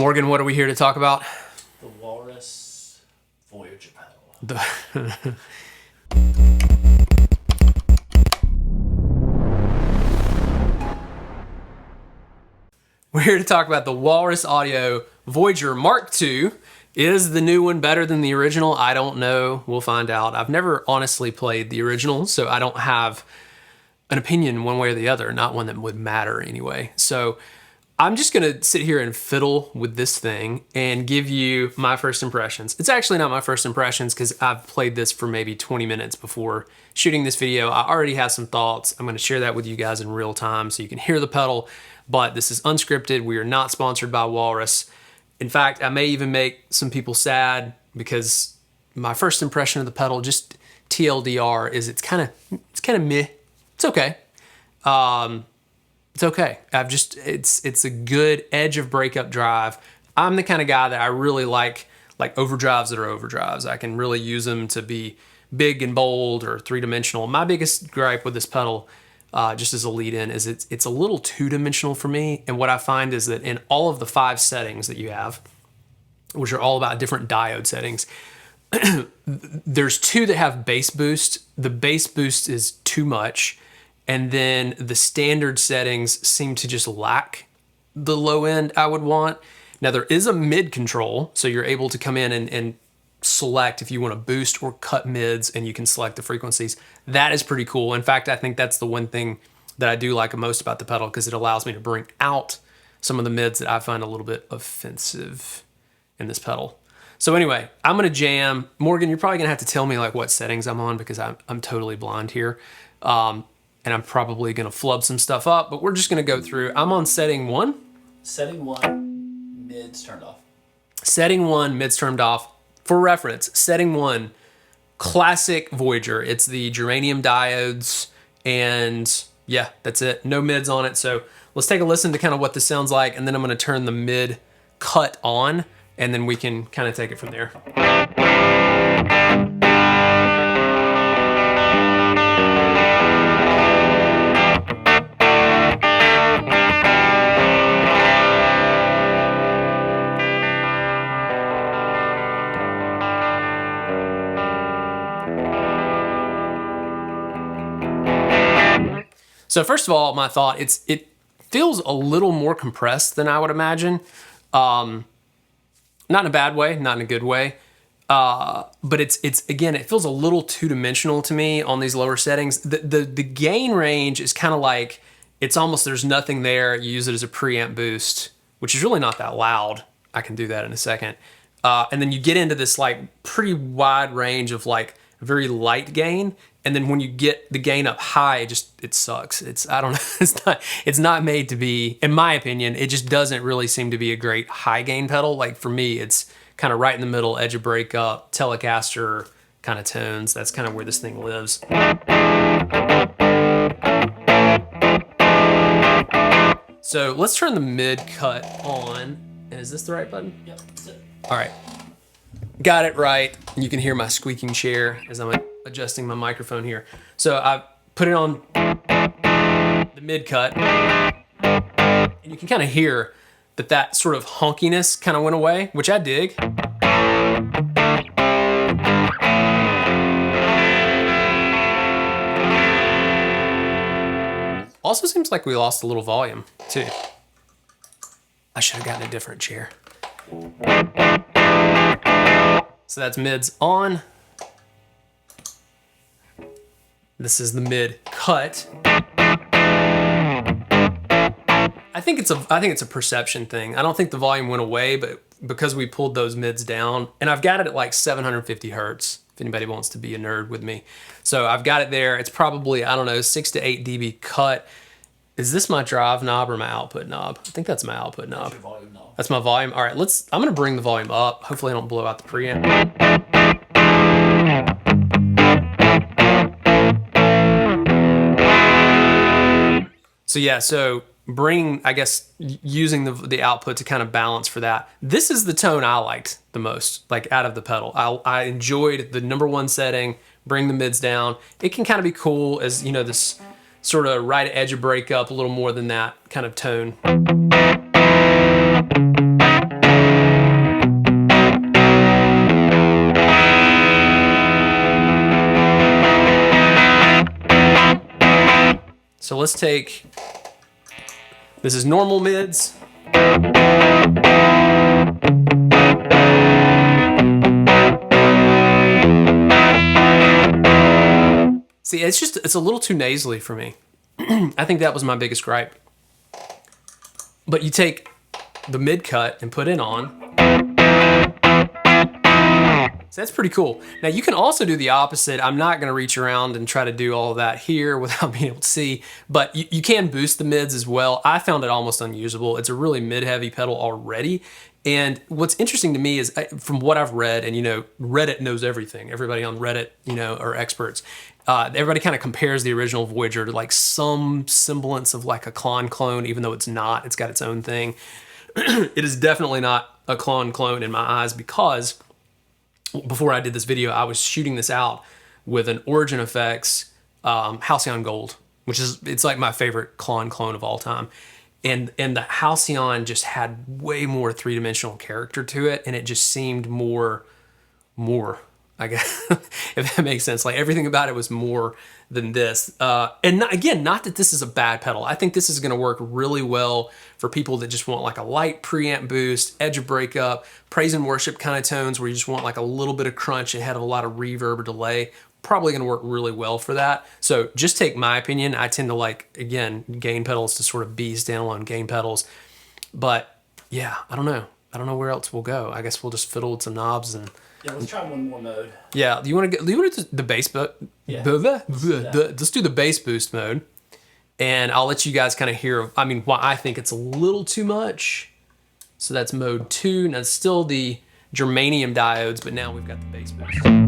Morgan, what are we here to talk about? The Walrus Voyager pedal. We're here to talk about the Walrus Audio Voyager MkII. Is the new one better than the original? I don't know. We'll find out. I've never honestly played the original, so I don't have an opinion one way or the other, not one that would matter anyway. So I'm just gonna sit here and fiddle with this thing and give you my first impressions. It's actually not my first impressions because I've played this for maybe 20 minutes before shooting this video. I already have some thoughts. I'm gonna share that with you guys in real time so you can hear the pedal, but this is unscripted. We are not sponsored by Walrus. In fact, I may even make some people sad because my first impression of the pedal, just TLDR, is it's kind of meh. It's okay. It's okay. It's a good edge of breakup drive. I'm the kind of guy that I really like overdrives that are overdrives. I can really use them to be big and bold or three-dimensional. My biggest gripe with this pedal, just as a lead-in, is it's a little two-dimensional for me. And what I find is that in all of the 5 settings that you have, which are all about different diode settings, there's 2 that have bass boost. The bass boost is too much. And then the standard settings seem to just lack the low end I would want. Now there is a mid control, so you're able to come in and select if you want to boost or cut mids, and you can select the frequencies. That is pretty cool. In fact, I think that's the one thing that I do like most about the pedal, because it allows me to bring out some of the mids that I find a little bit offensive in this pedal. So anyway, I'm gonna jam. Morgan, you're probably gonna have to tell me like what settings I'm on, because I'm totally blind here. And I'm probably gonna flub some stuff up, but we're just gonna go through. I'm on setting 1. Setting 1, mids turned off. Setting 1, mids turned off. For reference, setting 1, classic Voyager. It's the germanium diodes, and yeah, that's it. No mids on it. So let's take a listen to kind of what this sounds like, and then I'm gonna turn the mid cut on, and then we can kind of take it from there. So first of all, my thought, it feels a little more compressed than I would imagine. Not in a bad way, not in a good way. But it's again, it feels a little two-dimensional to me on these lower settings. The gain range is kind of like, it's almost, there's nothing there. You use it as a preamp boost, which is really not that loud. I can do that in a second. And then you get into this like pretty wide range of like very light gain. And then when you get the gain up high, it sucks. I don't know, it's not made to be, in my opinion, it just doesn't really seem to be a great high gain pedal. Like for me, it's kind of right in the middle, edge of breakup, Telecaster kind of tones. That's kind of where this thing lives. So let's turn the mid cut on. Is this the right button? Yep, that's it. All right, got it right. You can hear my squeaking chair as I'm adjusting my microphone here. So I put it on the mid cut, and you can kind of hear that sort of honkiness kind of went away, which I dig. Also seems like we lost a little volume too. I should have gotten a different chair. So that's mids on. This is the mid cut. I think it's a perception thing. I don't think the volume went away, but because we pulled those mids down, and I've got it at like 750 hertz, if anybody wants to be a nerd with me. So I've got it there. It's probably, I don't know, 6 to 8 dB cut. Is this my drive knob or my output knob? I think that's my output knob. That's your volume knob. That's my volume. All right, I'm gonna bring the volume up. Hopefully I don't blow out the preamp. So yeah, so I guess using the output to kind of balance for that. This is the tone I liked the most, like out of the pedal. I enjoyed the number 1 setting, bring the mids down. It can kind of be cool as, you know, this sort of right edge of breakup, a little more than that kind of tone. let's take, this is normal mids. See, it's a little too nasally for me. I think that was my biggest gripe. But you take the mid cut and put it on. So that's pretty cool. Now you can also do the opposite. I'm not gonna reach around and try to do all of that here without being able to see, but you can boost the mids as well. I found it almost unusable. It's a really mid-heavy pedal already. And what's interesting to me is, from what I've read, and you know, Reddit knows everything. Everybody on Reddit, you know, are experts. Everybody kind of compares the original Voyager to like some semblance of like a clone, even though it's not. It's got its own thing. It is definitely not a clone in my eyes, because before I did this video, I was shooting this out with an Origin Effects Halcyon Gold, which is, it's like my favorite clone of all time. And the Halcyon just had way more three-dimensional character to it, and it just seemed more, I guess, if that makes sense. Like everything about it was more than this. And not that this is a bad pedal. I think this is gonna work really well for people that just want like a light preamp boost, edge of breakup, praise and worship kind of tones where you just want like a little bit of crunch ahead of a lot of reverb or delay. Probably gonna work really well for that. So just take my opinion. I tend to like, again, gain pedals to sort of be standalone gain pedals. But yeah, I don't know. I don't know where else we'll go. I guess we'll just fiddle with some knobs and... Yeah, let's try one more mode. Yeah, do you want to do the bass boost? Yeah. Let's do the bass boost mode, and I'll let you guys kind of hear. I mean, why I think it's a little too much. So that's mode 2. Now it's still the germanium diodes, but now we've got the bass boost. I'm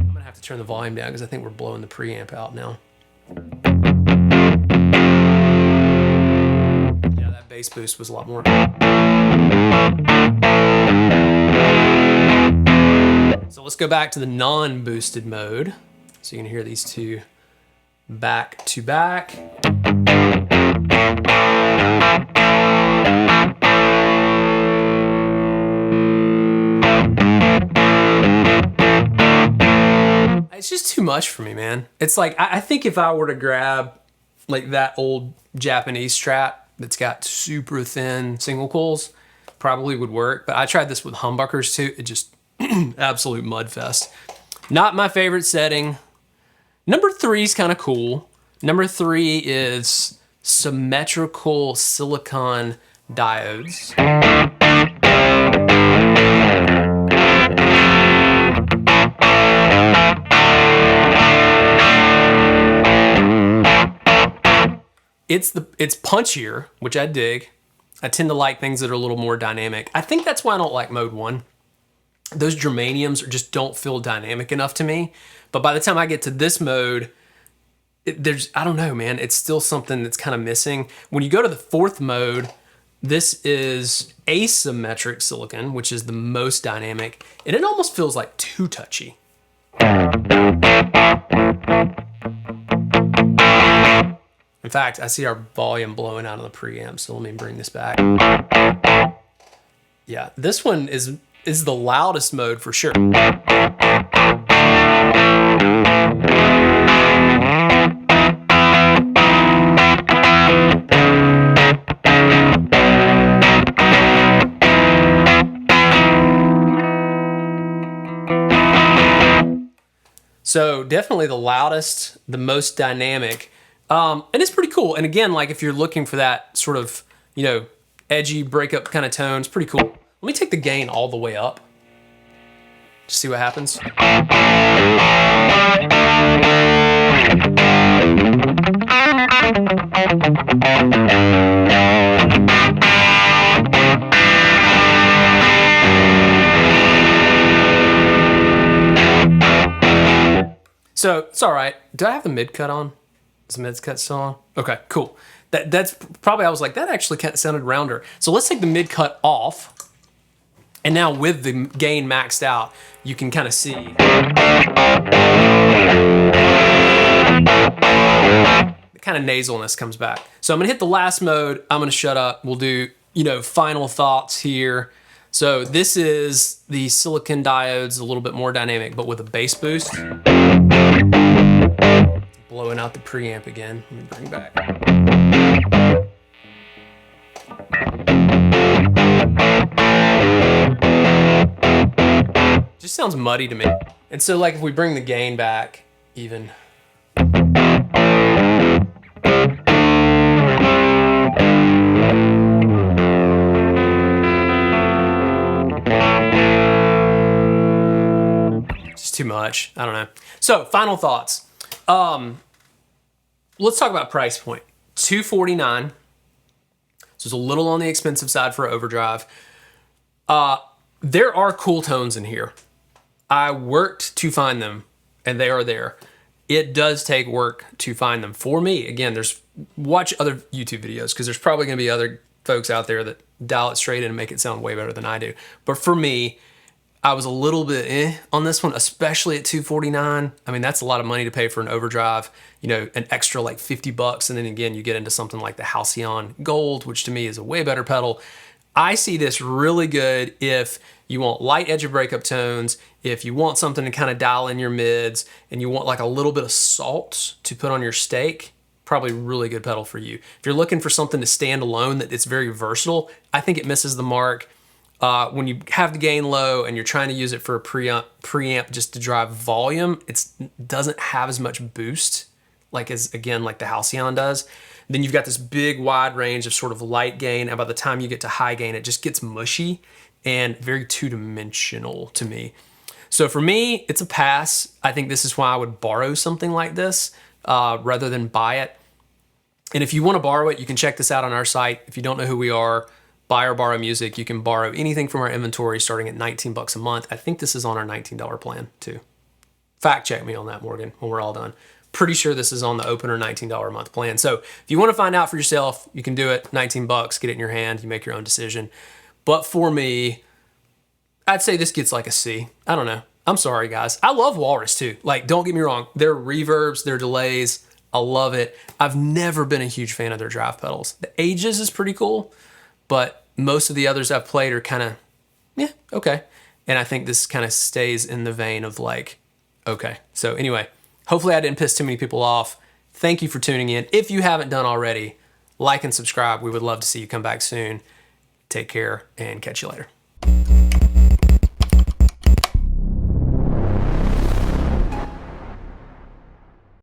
gonna have to turn the volume down because I think we're blowing the preamp out now. Bass boost was a lot more. So let's go back to the non-boosted mode. So you can hear these two back to back. It's just too much for me, man. It's like, I think if I were to grab like that old Japanese Strat that's got super thin single coils, probably would work. But I tried this with humbuckers too. It just absolute mud fest. Not my favorite setting. Number 3 is kind of cool. Number 3 is symmetrical silicon diodes. It's punchier, which I dig. I tend to like things that are a little more dynamic. I think that's why I don't like mode 1. Those germaniums just don't feel dynamic enough to me. But by the time I get to this mode, I don't know, man. It's still something that's kind of missing. When you go to the 4th mode, this is asymmetric silicon, which is the most dynamic. And it almost feels like too touchy. In fact, I see our volume blowing out of the preamp, so let me bring this back. Yeah, this one is the loudest mode for sure. So definitely the loudest, the most dynamic. And it's pretty cool. And again, like if you're looking for that sort of, you know, edgy breakup kind of tones, pretty cool. Let me take the gain all the way up. Just see what happens. So it's all right. Do I have the mid cut on? Is the mid cut still on? Okay, cool. That's probably, I was like, that actually sounded rounder. So let's take the mid cut off. And now with the gain maxed out, you can kind of see. The kind of nasalness comes back. So I'm gonna hit the last mode. I'm gonna shut up. We'll do, you know, final thoughts here. So this is the silicon diodes, a little bit more dynamic, but with a bass boost. Blowing out the preamp again. Let me bring back. Just sounds muddy to me. And so like if we bring the gain back even. Just too much, I don't know. So final thoughts. Let's talk about price point. $249. So it's a little on the expensive side for Overdrive. There are cool tones in here. I worked to find them, and they are there. It does take work to find them. For me, again, watch other YouTube videos, because there's probably going to be other folks out there that dial it straight in and make it sound way better than I do. But for me, I was a little bit on this one, especially at $249. I mean, that's a lot of money to pay for an Overdrive, you know, an extra like 50 bucks. And then again, you get into something like the Halcyon Gold, which to me is a way better pedal. I see this really good if you want light edge of breakup tones, if you want something to kind of dial in your mids, and you want like a little bit of salt to put on your steak, probably really good pedal for you. If you're looking for something to stand alone that it's very versatile, I think it misses the mark. When you have the gain low and you're trying to use it for a preamp just to drive volume, it doesn't have as much boost like the Halcyon does. Then you've got this big wide range of sort of light gain, and by the time you get to high gain, it just gets mushy and very two-dimensional to me. So for me, it's a pass. I think this is why I would borrow something like this rather than buy it. And if you want to borrow it, you can check this out on our site. If you don't know who we are, BuyOrBorrow Music, you can borrow anything from our inventory starting at 19 bucks a month. I think this is on our $19 plan too. Fact check me on that, Morgan, when we're all done. Pretty sure this is on the opener $19 a month plan. So if you want to find out for yourself, you can do it. 19 bucks, get it in your hand, you make your own decision. But for me, I'd say this gets like a C. I don't know. I'm sorry, guys. I love Walrus too. Like, don't get me wrong. Their reverbs, their delays, I love it. I've never been a huge fan of their drive pedals. The Ages is pretty cool, but most of the others I've played are kind of, yeah, okay. And I think this kind of stays in the vein of like, okay. So anyway, hopefully I didn't piss too many people off. Thank you for tuning in. If you haven't done already, like and subscribe. We would love to see you come back soon. Take care and catch you later.